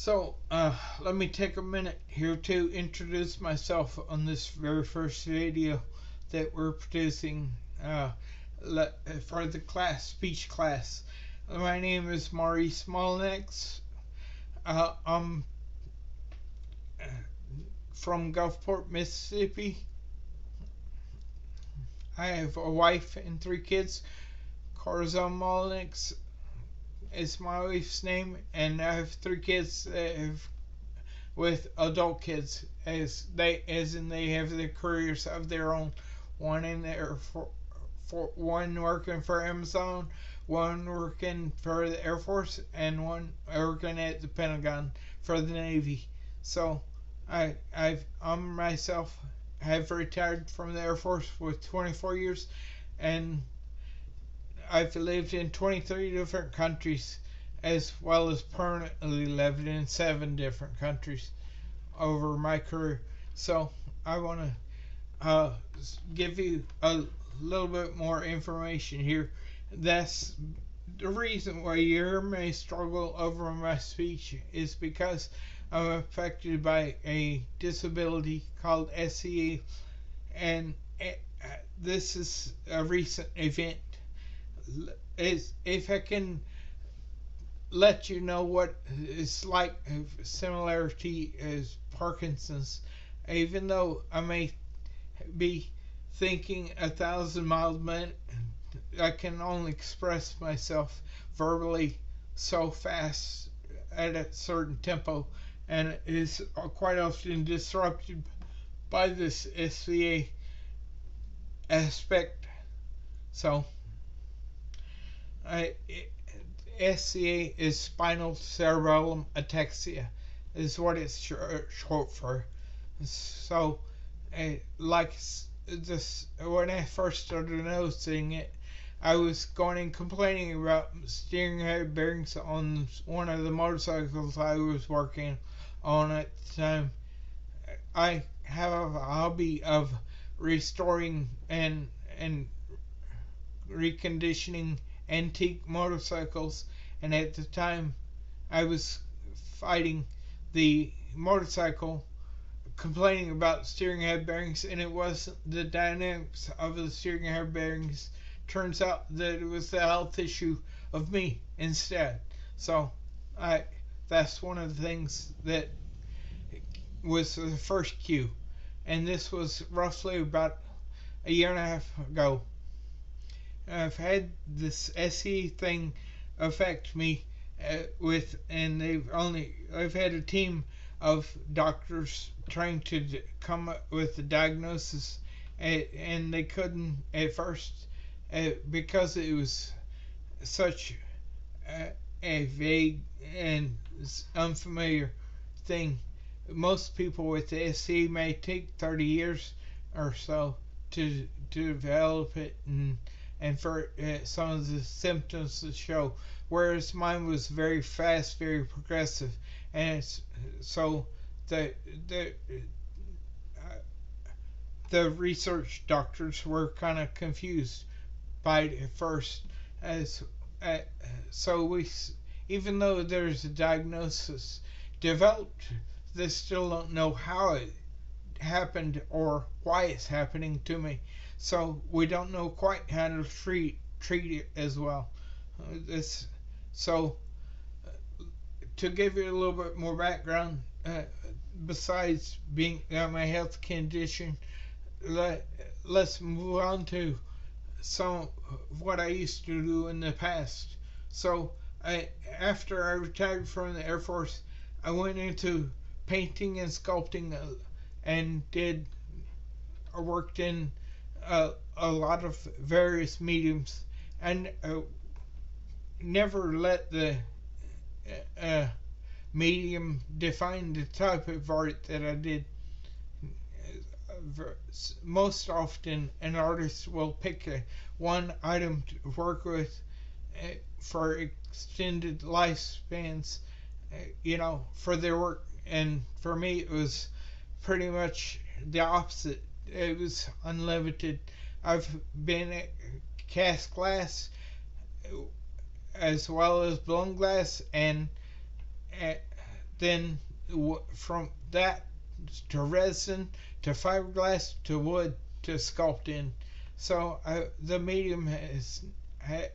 Let me take a minute here to introduce myself on this very first video that we're producing uh, for the speech class. My name is Maurice Molnex. I'm from Gulfport, Mississippi. I have a wife and 3 kids. Corazon Molnex is my wife's name, and I have 3 kids that have with adult kids as in they have their careers of their own. One in there for one working for Amazon, one working for the Air Force, and one working at the Pentagon for the Navy. So I'm myself have retired from the Air Force with 24 years, and I've lived in 23 different countries, as well as permanently lived in 7 different countries over my career. So I want to give you a little bit more information here. That's the reason why you may struggle over my speech is because I'm affected by a disability called SCE, and this is a recent event. If I can let you know what is like similarity as Parkinson's, even though I may be thinking 1,000 miles a minute, I can only express myself verbally so fast at a certain tempo, and it is quite often disrupted by this SVA aspect. So, SCA is spinal cerebellum ataxia, is what it's short for. So, like this, when I first started noticing it, I was going and complaining about steering head bearings on one of the motorcycles I was working on at the time. I have a hobby of restoring and reconditioning antique motorcycles, and at the time I was fighting the motorcycle, complaining about steering head bearings, and it wasn't the dynamics of the steering head bearings. Turns out that it was the health issue of me instead. So that's one of the things that was the first cue, and this was roughly about a year and a half ago. I've had this SE thing affect me and I've had a team of doctors trying to come up with a diagnosis, and they couldn't at first because it was such a vague and unfamiliar thing. Most people with the SE may take 30 years or so to develop it, and for some of the symptoms to show, whereas mine was very fast, very progressive, and so the the research doctors were kind of confused by it at first, as so we, even though there's a diagnosis developed, they still don't know how it happened or why it's happening to me. So we don't know quite how to treat it as well. This so to give you a little bit more background, besides being my health condition, let's move on to some of what I used to do in the past. So after I retired from the Air Force, I went into painting and sculpting, and worked in a lot of various mediums, and never let the medium define the type of art that I did. Most often, an artist will pick one item to work with for extended lifespans, for their work. And for me, it was pretty much the opposite. It was unlimited. I've been at cast glass as well as blown glass, and then from that to resin to fiberglass to wood to sculpt in. So the medium is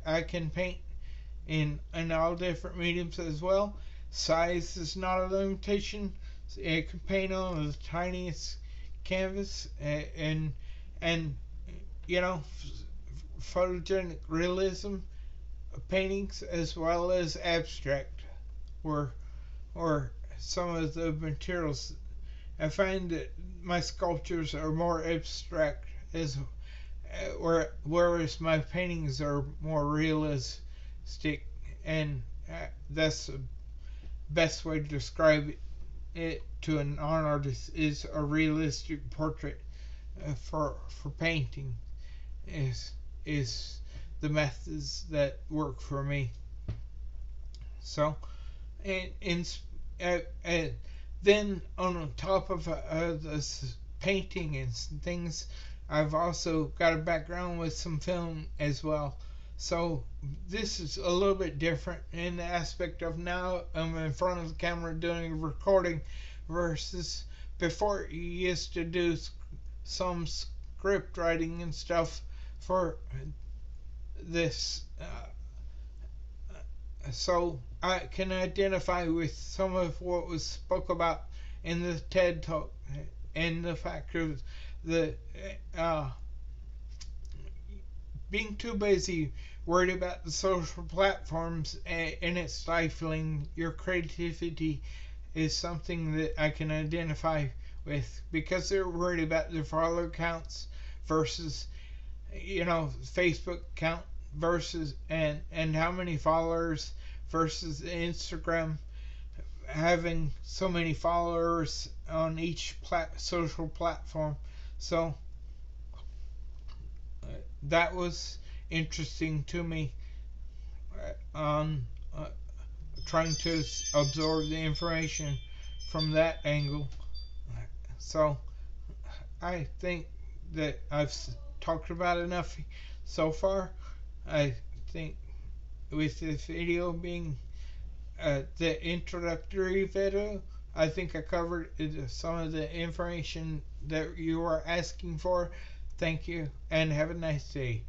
I can paint in all different mediums as well. Size is not a limitation. It can paint on the tiniest canvas, and you know, photogenic realism paintings as well as abstract, or some of the materials. I find that my sculptures are more abstract as whereas my paintings are more realistic, and that's the best way to describe it to a non-artist is a realistic portrait. For painting is is the methods that work for me. So, and, and then on top of this painting and things, I've also got a background with some film as well. So this is a little bit different in the aspect of now I'm in front of the camera doing recording versus before you used to do some script writing and stuff for this. So I can identify with some of what was spoke about in the TED talk, and the fact of the uh, being too busy worried about the social platforms, and it's stifling your creativity is something that I can identify with, because they're worried about their follower counts versus Facebook count versus and how many followers versus Instagram having so many followers on each social platform. So that was interesting to me on trying to absorb the information from that angle. So I think that I've talked about enough so far. I think with this video being the introductory video, I think I covered some of the information that you are asking for. Thank you and have a nice day.